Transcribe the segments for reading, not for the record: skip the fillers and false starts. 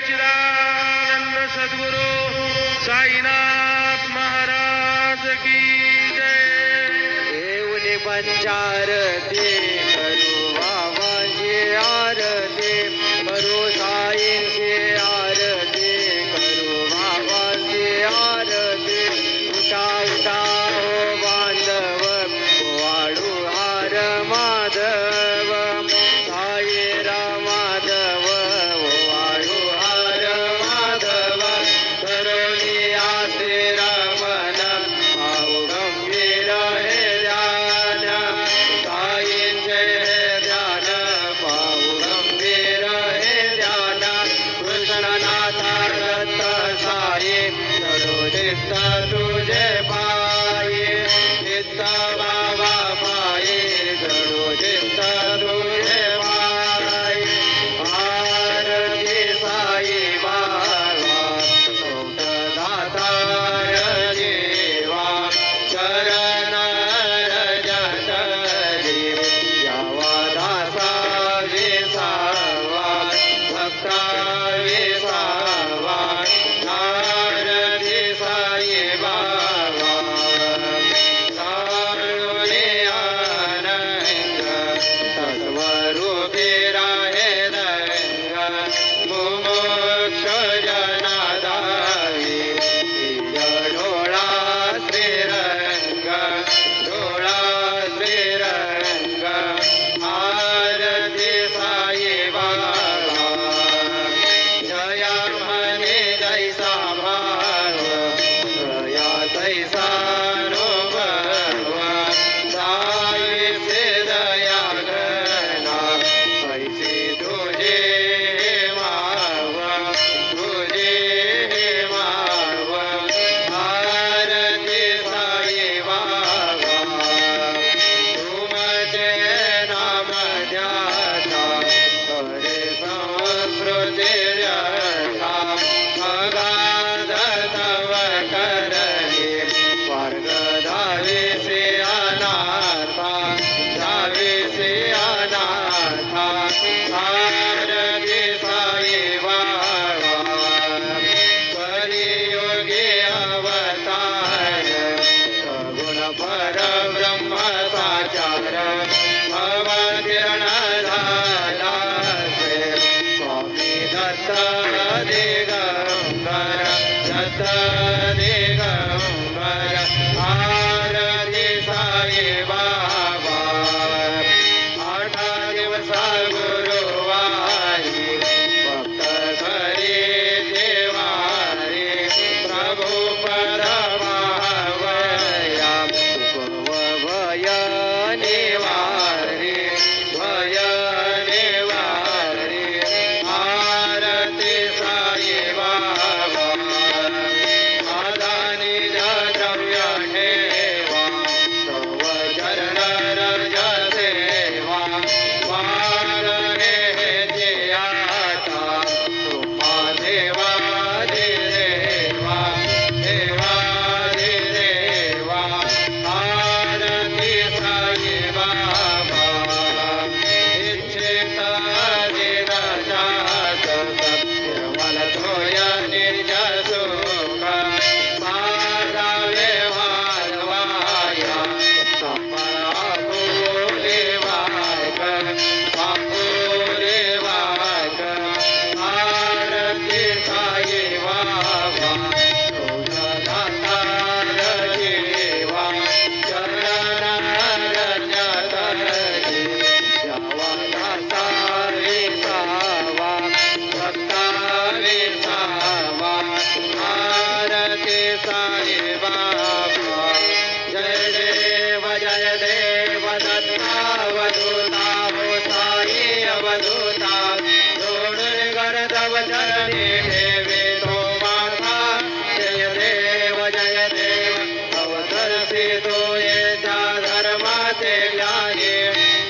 सच्चिदानंद सद्गुरु साईनाथ महाराज की जय। देवने पंचारती करू बाबांची आरती करू साईंची आरती करू बाबांची आरती उठा उठा हो बांधव वाळू हार माधव साई रामाधव वाळू हार माधव करोनी आसे रमण भाऊ गंभीर हे ध्यान साईंचे ध्यान भाऊ गंभीर हे ध्यान कृष्णनाथा दत्त साई चढो चित्त तुझे पायी चित्त बाबा पायी चढो चित्त तुझे पायी आरती साई बाबा दातार जीवा चरण रजत जीव यावा दासा विसावा भक्ता विसावा आरती साई बाबा सारुणे आनंद सत्वरूपी राहे रंग मुमोक्ष जनादारी डोळा श्रीरंग डोळा श्रीरंग आरती साई बाबा जया म्हणे जैसा भाव जया तैसा अनुभव साई से दया गणा पैसे तुझे माव तुझे माव आरती साई बाबा तुमचे नाम ध्याता करे संस्कृती रथा अगाध तव करणे वर्ग धाविसे अनाथा धाविसे अनाथा आरती साई बाबा कलियुगी अवतार सगुण परब्रह्म साचार अवतीर्ण झाला से स्वामी दत्त दिगंबर दत्त दिगंबर आरती साई बाबा आठा दिवस गुरुवारी भक्त घरी देवारी प्रभू परमावया भय निवारी भय निवारी आरती साई बाबा आदानी द्रव्य ठेवा तव चरण रज सेवा वारणे हे आता तुम्हा देवा देवा देवा देवा आरती साई बाबा इच्छित दिन जात सत्यवल धोय निज सुख माझा व्यवहार वाया संपळा वाक बापुले वाक आरती साई बाबा तुझा दातार जीवा चरण रजत यावा दासा विसावा भक्ता विसावा आरती साई बाबा जय देव दत्ता अवधूता हो साई अवधूता जोडून गर्दव चरणी ठेवे तो माथा जय देव अवतरसी तो येता धर्माचे ज्ञानी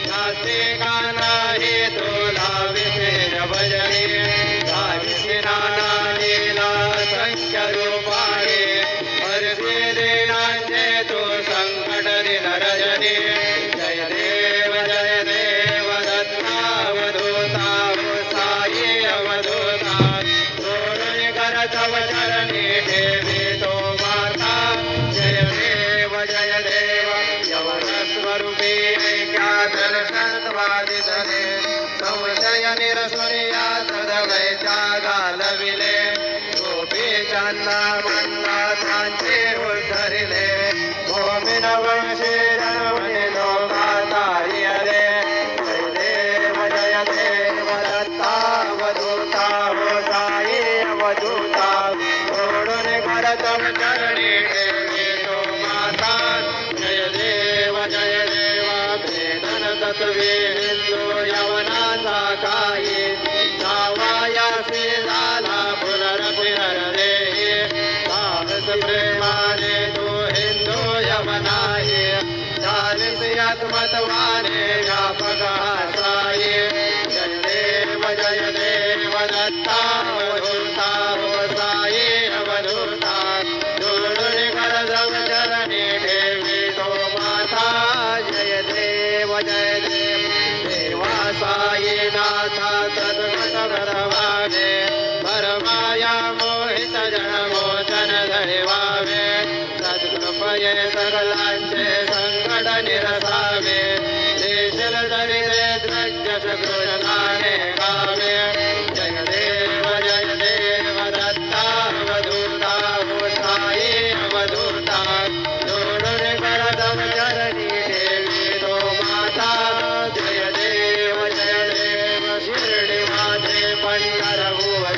नास्तिकांना हे तुला विशेष भजनी गाविसी नाना लीला संख्य रूपाने हरसी दिनांचे तो संकट दिन रजनी जय देव दत्ता अवधूता हो साई अवधूता तव चरणी ठेवितो माता जय देव यवन स्वरूपी ऐक्यादर्शनवादितले संशय निरसुनिया तदवैत्या घालविले गोपी चंदा मंदाचे उद्धरिले भूमिन वंशी रणवने लोकातारी रे जय देव दत्तावधूता हो साई अवधूता सोडून करतम चरणी ठेवितो माता जय देव भेदन तत्वे हिंदू यवनाचा काही जावायासी झाला पुनरपुनर रे साहस प्रेमाने तू हिंदू यवनाही झालीस आत्मत्वाने व्यापक साई जय देव दत्ता अवधूता हो साई अवधूता जोडून करदम चरणी ठेवितो माता जय देव देवा साई नाथा तद्गत भरवावे परमाया मोहित जन मोचन दैवावे सद्कृपये सकलांचे संकट निरसावे देशल दरिद्रे द्रज्य कृष्णाने गावे जय देव दत्ता अवधूता हो साई अवधूता जोडून करदम चरणी ठेवितो माता जय देव शिर्डी माझे पंढरपूर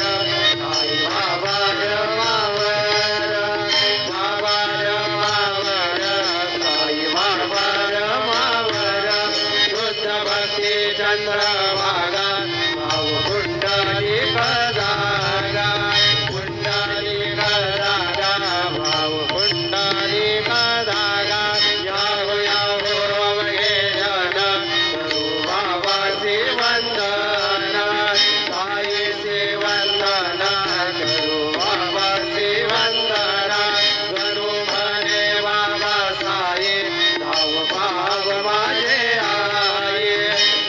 साई बाबा रमावर साई बाबा रमावर शुद्ध भक्ती चंद्रभागा भाऊ कुंडली कदागा कुंडली कदागा भाऊ कुंडली कदागा याहो याहो अवघे जन करू बाबासी वंदन साईसी वंदन करू बाबासी वंदन करू म्हणे बाबा साई धाव पाव माझे आई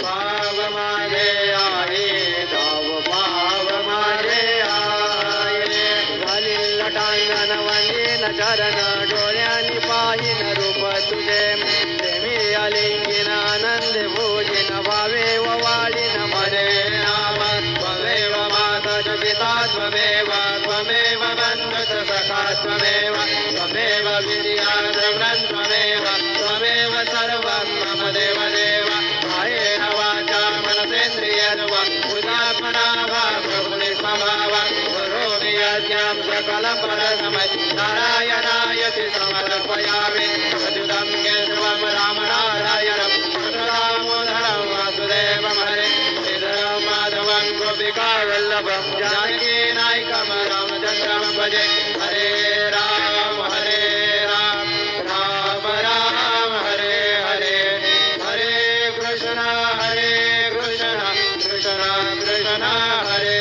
पाव माझे आई धाव पाव माझे आई घालील लटांगण वंदीन चरण डोळ्यांनी पाहिन रूप तुझे प्रेमी अलिंगीन आनंद भोजिन भावे व वाढीन म्हणे नाम त्वमेव माता च पिता त्वमेव त्वमेव बन्धुश्च सखा त्वमेव त्वमेव विद्या द्रव्यं त्वमेव त्वमेव सर्वं मम देवदेव कायेन वाचा मनसेन्द्रियेण वा बुद्ध्यात्मना वा प्रभुनि स्वभाव करोमि यज्ञं सकलफलसमय नारायणायति समर्पयामि अच्युतं केशवं रामनारायणं दामोदरं वासुदेवं हरे श्रीधरं माधवं गोपिकावल्लभं जानकीनायकं रामचन्द्रं भजे हरे राम राम राम हरे हरे हरे कृष्ण कृष्ण कृष्ण हरे